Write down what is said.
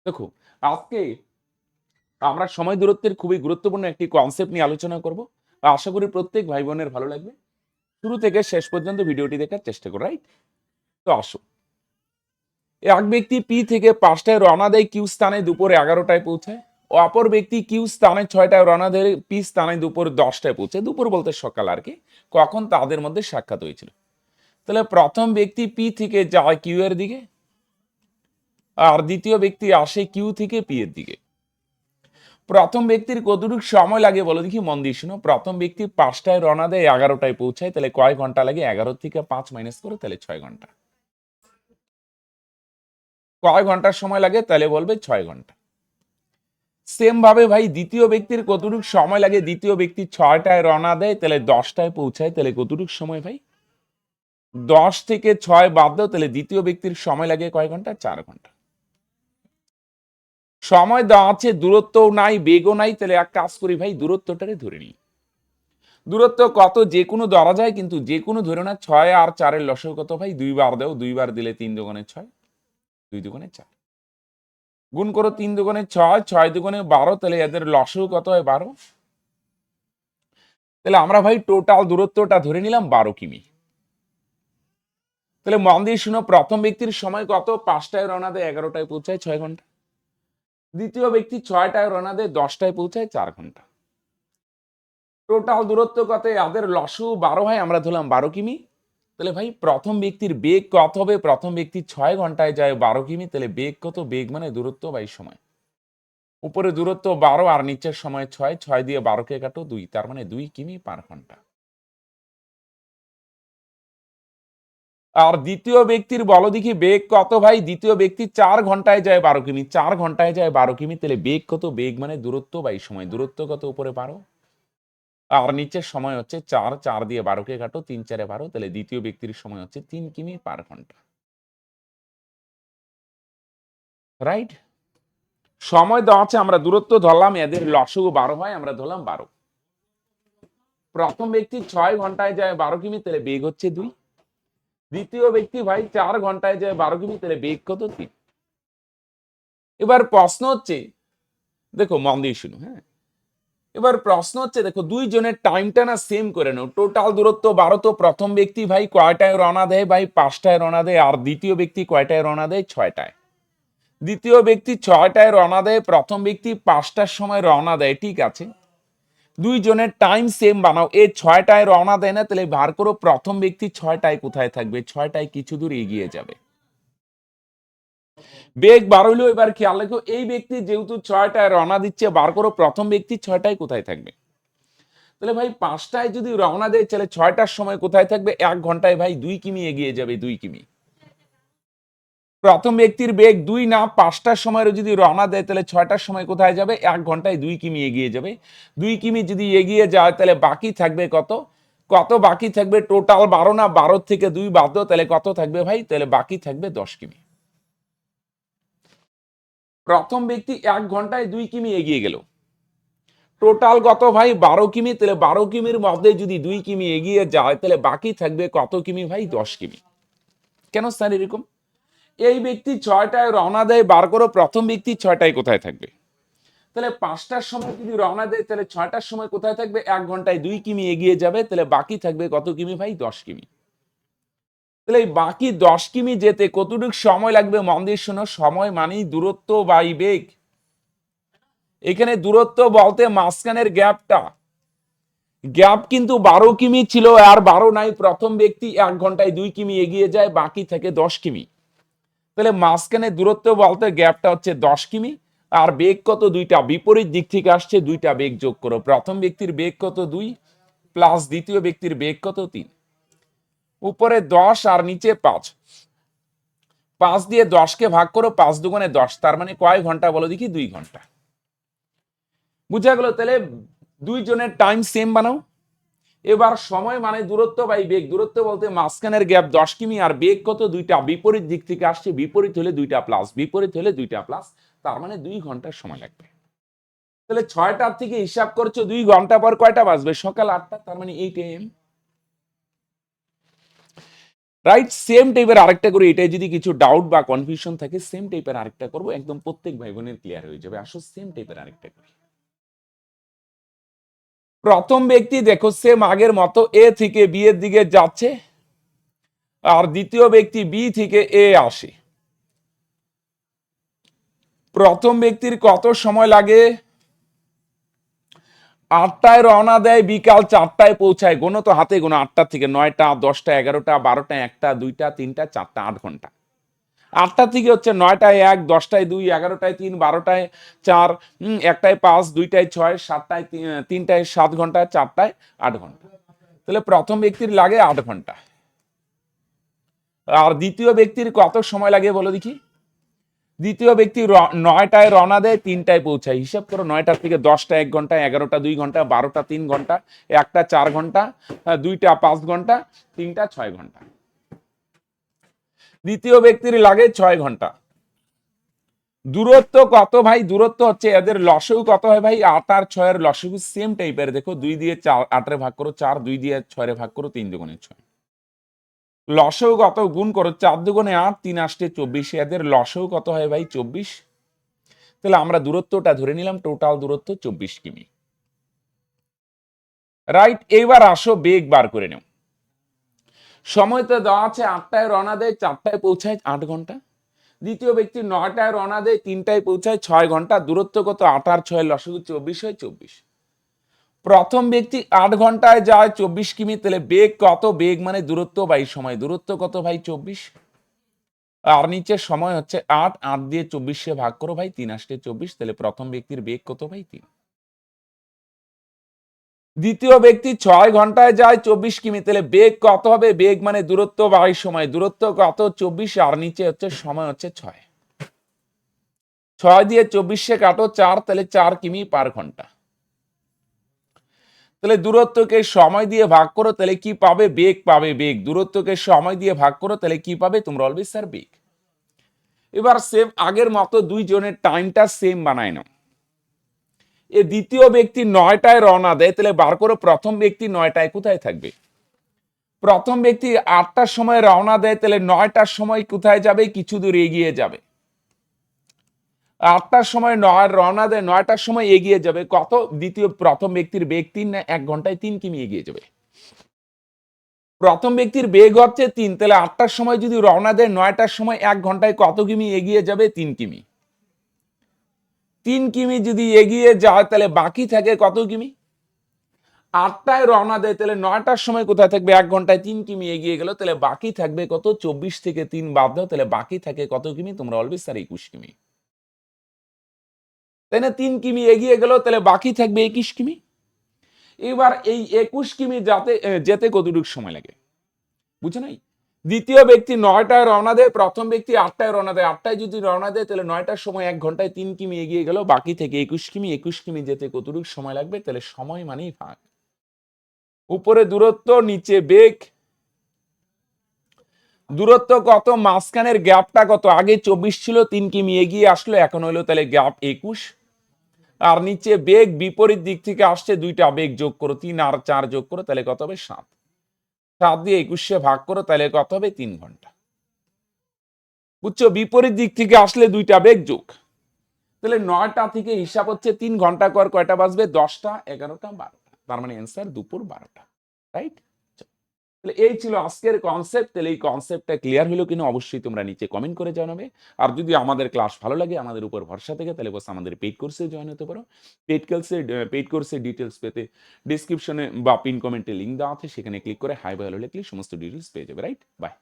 দেখো, আজকে আমরা সময় দূরত্বের খুবই গুরুত্বপূর্ণ একটি কনসেপ্ট নিয়ে আলোচনা করব। আশা করি প্রত্যেক ভাই বোনের ভালো লাগবে। শুরু থেকে শেষ পর্যন্ত ভিডিওটি দেখার চেষ্টা করো, রাইট? তো আসো। এক ব্যক্তি পি থেকে 5টায় রওনা দেয় কিউ স্থানে দুপুর 11টায় পৌঁছায়। ও অপর ব্যক্তি কিউ স্থানে 6টায় রওনা দেয় পি স্থানে দুপুর 10টায় পৌঁছায়। দুপুর বলতে সকাল আর কি। কখন তাদের মধ্যে সাক্ষাৎ হয়েছিল? তাহলে প্রথম ব্যক্তি পি থেকে যায় কিউ এর দিকে, আর দ্বিতীয় ব্যক্তি আসে কিউ থেকে পি এর দিকে। প্রথম ব্যক্তির কতটুকু সময় লাগে বলো দেখি, মন দিয়ে শুনো। প্রথম ব্যক্তি 5টায় রওনা দেয়, 11টায় পৌঁছায়, তাহলে কয় ঘন্টা লাগে? 11 থেকে 5 মাইনাস করো, তাহলে 6 ঘন্টা। কয় ঘন্টার সময় লাগে? তাহলে বলবে 6 ঘন্টা। সেম ভাবে ভাই দ্বিতীয় ব্যক্তির কতটুকু সময় লাগে? দ্বিতীয় ব্যক্তি 6টায় রওনা দেয়, তাহলে 10টায় পৌঁছায়, তাহলে কতটুকু সময় ভাই? 10 থেকে 6 বাদ দাও, তাহলে দ্বিতীয় ব্যক্তির সময় লাগে কয় ঘন্টা? 4 ঘন্টা। সময় দেওয়া আছে, দূরত্বও নাই, বেগও নাই, তাহলে এক কাজ করি ভাই, দূরত্বটারে ধরে নিই। দূরত্ব কত যে কোনো ধরা যায়, কিন্তু যে কোনো ধরে না। 6 আর 4-এর লসাগু কত ভাই? 2 বার দাও, 2 বার দিলে 3 দুগুণে 6, 2 দুগুণে 4। গুণ করো 3 দুগুণে 6, 6 দুগুণে 12, তাহলে এদের লসাগু কত হয়? 12। তাহলে আমরা ভাই টোটাল দূরত্বটা ধরে নিলাম 12 কিমি। তাহলে মন দিয়ে শুনো, প্রথম ব্যক্তির সময় কত? 5টায় রওনা দেয়, 11টায় পৌঁছায়, 6 ঘন্টা। দ্বিতীয় ব্যক্তি 6টায় রওনা দেয়, 10টায় পৌঁছায়, 4 ঘন্টা। টোটাল দূরত্ব কত? এদের লসাগু 12 হয়, আমরা ধরলাম 12 কিমি। তাহলে ভাই প্রথম ব্যক্তির বেগ কত হবে? প্রথম ব্যক্তি 6 ঘন্টায় যায় 12 কিমি, তাহলে বেগ কত? বেগ মানে দূরত্ব বাই সময়। উপরে দূরত্ব 12 আর নিচের সময় 6, 6 দিয়ে 12কে কাটো 2, তার মানে 2 কিমি পার ঘন্টা। আর দ্বিতীয় ব্যক্তির বলো দেখি বেগ কত ভাই? দ্বিতীয় ব্যক্তি 4 ঘন্টায় যায় 12 কিমি, 4 ঘন্টায় যায় 12 কিমি, তাহলে বেগ কত? বেগ মানে দূরত্ব বাই সময়। দূরত্ব কত? উপরে 12 আর নিচের সময় হচ্ছে 4, 4 দিয়ে 12কে কাটো, 3 4 12, তাহলে দ্বিতীয় ব্যক্তির সময় হচ্ছে 3 কিমি পার ঘন্টা, রাইট? সময় দেওয়া আছে, আমরা দূরত্ব ধরলাম, এদের লসাগু 12 হয়, আমরা ধরলাম 12। প্রথম ব্যক্তি 6 ঘন্টায় যায় 12 কিমি, তাহলে বেগ হচ্ছে 2। দ্বিতীয় ব্যক্তি ভাই 4 ঘন্টায় যায় 12 কিমি, তাহলে বেগ কত? 3। এবার প্রশ্ন হচ্ছে, দেখো মন দিয়ে শুনো, হ্যাঁ। এবার প্রশ্ন হচ্ছে, দেখো দুইজনের টাইমটা না সেম করে নাও। টোটাল দূরত্ব 12, তো প্রথম ব্যক্তি ভাই কয়টায় রওনা দেয়? ভাই 5টায় রওনা দেয়। আর দ্বিতীয় ব্যক্তি কয়টায় রওনা দেয়? 6টায়। দ্বিতীয় ব্যক্তি 6টায় রওনা দেয়, প্রথম ব্যক্তি 5টার সময় রওনা দেয়, ঠিক আছে। দুইজনের টাইম সেম বানাও। এ 6টায় রওনা দেয় না, তাহলে বার করো প্রথম ব্যক্তি 6টায় কোথায় থাকবে? 6টায় কিছু দূর এগিয়ে যাবে। বেগ বাড়লো, এবার খেয়াল রাখো, এই ব্যক্তি যেহেতু 6টায় রওনা দিচ্ছে, বার করো প্রথম ব্যক্তি 6টায় কোথায় থাকবে। তাহলে ভাই 5টায় যদি রওনা দেয়, তাহলে 6টার সময় কোথায় থাকবে? 1 ঘন্টায় ভাই 2 কিমি এগিয়ে যাবে, 2 কিমি। প্রথম ব্যক্তির বেগ 2 না, 5টার সময় যদি রওনা দেয়, তাহলে 6টার সময় কোথায় যাবে? 1 ঘন্টায় 2 কিমি এগিয়ে যাবে। 2 কিমি যদি এগিয়ে যায়, তাহলে বাকি থাকবে কত? কত বাকি থাকবে? টোটাল 12 না, 12 থেকে 2 বাদ দাও, তাহলে কত থাকবে ভাই? তাহলে বাকি থাকবে 10 কিমি। প্রথম ব্যক্তি 1 ঘন্টায় 2 কিমি এগিয়ে গেল। টোটাল কত ভাই? 12 কিমি। তাহলে 12 কিমির মধ্যে যদি 2 কিমি এগিয়ে যায়, তাহলে বাকি থাকবে কত কিমি ভাই? 10 কিমি। কেন স্যার এরকম? এই ব্যক্তি 6টায় রওনা দেয়, বার করো প্রথম ব্যক্তি 6টায় কোথায় থাকবে। তাহলে 5টার সময় যদি রওনা দেয়, তাহলে 6টার সময় কোথায় থাকবে? 1 ঘন্টায় 2 কিমি এগিয়ে যাবে, তাহলে বাকি থাকবে কত কিমি ভাই? 10 কিমি। তাহলে এই বাকি 10 কিমি যেতে কতটুকু সময় লাগবে? মন দিয়ে শোনো, সময় মানেই দূরত্ব বাই বেগ। এখানে দূরত্ব বলতে মাঝখানের গ্যাপটা, গ্যাপ কিন্তু 12 কিমি ছিল, আর 12 নাই। প্রথম ব্যক্তি 1 ঘন্টায় 2 কিমি এগিয়ে যায়, বাকি থাকে 10 কিমি। তাহলে মাঝখানে দূরত্ব বলতে গ্যাপটা হচ্ছে 10 কিমি। আর বেগ কত? দুইটা বিপরীত দিক থেকে আসছে, দুইটা বেগ যোগ করো। প্রথম ব্যক্তির বেগ কত? 2 প্লাস দ্বিতীয় ব্যক্তির বেগ কত? 3। উপরে 10 আর নিচে 5, 5 দিয়ে 10কে ভাগ করো, 5 দুগুণে 10, তার মানে কয় ঘন্টা বলো দেখি? 2 ঘন্টা। বুঝা গেল? তাহলে দুইজনের টাইম সেম বানাও। এবার সময় মানে দূরত্ব বাই বেগ। দূরত্ব বলতে মাঝখানের গ্যাপ 10 কিমি, আর বেগ কত? দুইটা বিপরীত দিক থেকে আসছে, বিপরীত হলে দুইটা প্লাস, বিপরীত হলে দুইটা প্লাস, তার মানে 2 ঘন্টার সময় লাগবে। তাহলে 6টার থেকে হিসাব করছো, 2 ঘন্টা পর কয়টা বাজবে? সকাল 8টা, তার মানে 8 AM। রাইট, সেম টাইপের আরেকটা করে, এটাই যদি কিছু ডাউট বা কনফিউশন থাকে সেম টাইপের আরেকটা করবো, একদম প্রত্যেক ভাই বোনের ক্লিয়ার হয়ে যাবে। আসো সেম টাইপের আরেকটা করি। প্রথম ব্যক্তি দেখো সেম আগের মতো এ থেকে বি এর দিকে যাচ্ছে, আর দ্বিতীয় ব্যক্তি বি থেকে এ আসে। প্রথম ব্যক্তির কত সময় লাগে? 8টায় রওনা দেয়, বিকাল 4টায় পৌঁছায়। গোনো তো হাতে গোনো, 8টা থেকে 9টা, 10টা, 11টা, 12টা, 1টা, 2টা, 3টা, 4টা, 8 ঘন্টা। 8টা থেকে হচ্ছে 9টায় 1, 10টায় 2, 11টায় 3, 12টায় 4, 1টায় 5, 2টায় 6, 7টায় 3টায় 7 ঘন্টা, 4টায় 8 ঘন্টা। তাহলে প্রথম ব্যক্তির লাগে 8 ঘন্টা। আর দ্বিতীয় ব্যক্তির কত সময় লাগে বলো দেখি? দ্বিতীয় ব্যক্তি 9টায় রওনা দেয়, 3টায় পৌঁছায়। হিসাব করো, 9টা থেকে 10টা 1 ঘন্টা, 11টা 2 ঘন্টা, 12টা 3 ঘন্টা, 1টা 4 ঘন্টা, 2টা 5 ঘন্টা, 3টা 6 ঘন্টা। দ্বিতীয় ব্যক্তির লাগে 6 ঘন্টা। দূরত্ব কত ভাই? দূরত্ব হচ্ছে এদের লসগু কত হয় ভাই? 8 আর 6 এর লসগু সেম টাইপের। দেখো 2 দিয়ে 8 এর ভাগ করো 4, 2 দিয়ে 6 এর ভাগ করো 3 দুগুণে 6। লসগু কত? গুণ করো, 4 দুগুণে 8, 3 আষ্টে 24। এদের লসগু কত হয় ভাই? 24। তাহলে আমরা দূরত্বটা ধরে নিলাম, টোটাল দূরত্ব 24 কিমি। রাইট, এইবার আসো বেগ বার করে নেও। সময় তো দেওয়া আছে, 8টায় রওনা দেয়, 4টায় পৌঁছায়, 8 ঘন্টা। দ্বিতীয় ব্যক্তি 9টায় রওনা দেয়, 3টায় পৌঁছায়, 6 ঘন্টা। দূরত্ব কত? 8 আর 6 লসগু 24 হয়, 24। প্রথম ব্যক্তি 8 ঘন্টায় যায় 24 কিমি, তাহলে বেগ কত? বেগ মানে দূরত্ব বাই সময়। দূরত্ব কত ভাই? 24। আর নিচে সময় হচ্ছে 8, 8 দিয়ে 24 ভাগ করো ভাই, 3 আষ্টে 24। তাহলে প্রথম ব্যক্তির বেগ কত ভাই? 3। দ্বিতীয় ব্যক্তি 6 ঘন্টায় যায় 24 কিমি, তাহলে বেগ কত হবে? বেগ মানে দূরত্ব বাই সময়। দূরত্ব কত? 24। আর নিচে হচ্ছে সময় হচ্ছে 6। 6 দিয়ে 24 কাটো 4, তাহলে 4 কিমি পার ঘন্টা। তাহলে দূরত্বকে সময় দিয়ে ভাগ করো, তাহলে কি পাবে? বেগ পাবে। বেগ, দূরত্বকে সময় দিয়ে ভাগ করো, তাহলে কি পাবে? তোমরা বলবে স্যার বেগ। এবার সেম আগের মতো দুইজনের টাইমটা সেম বানায় নাও। এ দ্বিতীয় ব্যক্তি 9টায় রওনা দেয়, তাহলে বার করো প্রথম ব্যক্তি 9টায় কোথায় থাকবে? প্রথম ব্যক্তি 8টার সময় রওনা দেয়, তাহলে 9টার সময় কোথায় যাবে? কিছু দূর এগিয়ে যাবে। 8টার সময় রওনা দেয়, 9টার সময় এগিয়ে যাবে কত? প্রথম ব্যক্তির বেগ 3 না 1 ঘন্টায় 3 কিমি এগিয়ে যাবে। প্রথম ব্যক্তির বেগ হচ্ছে 3, তাহলে 8টার সময় যদি রওনা দেয়, 9টার সময় 1 ঘন্টায় কত কিমি এগিয়ে যাবে? 3 কিমি। 3 কিমি যদি এগিয়ে যায়, তাহলে বাকি থাকে কত কিমি? 8টায় রওনা দেয়, তাহলে 9টার সময় কোথায় থাকবে? 1 ঘন্টায় 3 কিমি এগিয়ে গেল, তাহলে বাকি থাকবে কত? 24 থেকে 3 বাদ দাও, তাহলে বাকি থাকে কত কিমি? তোমরা বলবে স্যার 21 কিমি। তাই না? 3 কিমি এগিয়ে গেল, তাহলে বাকি থাকবে 21 কিমি। এবার এই 21 কিমি যেতে কতটুকু সময় লাগে? বুঝো নাই? দ্বিতীয় ব্যক্তি 9টায় রওনা দেয়, প্রথম ব্যক্তি 8টায় রওনা দেয়। 8টায় যদি রওনা দেয়, তাহলে 9টার সময় 1 ঘন্টায় 3 কিমি এগিয়ে গেল, বাকি থেকে 21 কিমি। 21 কিমি যেতে কতটুকু সময় লাগবে? তাহলে সময় মানেই ভাগ। উপরে দূরত্ব, নিচে বেগ। দূরত্ব কত? মাঝখানের গ্যাপটা কত? আগে 24 ছিল, 3 কিমি এগিয়ে আসলো, এখন হলো তাহলে গ্যাপ 21। আর নিচে বেগ, বিপরীত দিক থেকে আসছে, 2টা বেগ যোগ করো, 3 আর 4 যোগ করো, তাহলে কত হবে? 7। 7 দিয়ে 21 ভাগ করো, তাহলে কত হবে? 3 ঘন্টা। বুঝছো? বিপরীত দিক থেকে আসলে 2টা বেগ যোগ। তাহলে 9টা থেকে হিসাব হচ্ছে 3 ঘন্টা পর কয়টা বাজবে? 10টা, 11টা, 12টা। তার মানে অ্যান্সার দুপুর 12টা। রাইট? তাহলে এই ছিল আজকের কনসেপ্ট। তাহলে এই কনসেপ্টটা ক্লিয়ার হলো কিনা অবশ্যই তোমরা নিচে কমেন্ট করে জানাবে। আর যদি আমাদের ক্লাস ভালো লাগে, আমাদের উপর ভরসা থেকে, তাহলে বস আমাদের পেইড কোর্সে জয়েন হতে পারো। পেইড কোর্সের ডিটেলস পেতে ডেসক্রিপশনে বা পিন কমেন্টে লিঙ্ক দেওয়া আছে, সেখানে ক্লিক করে হাই বা হ্যালো লিখলে সমস্ত ডিটেলস পেয়ে যাবে। রাইট? বাই।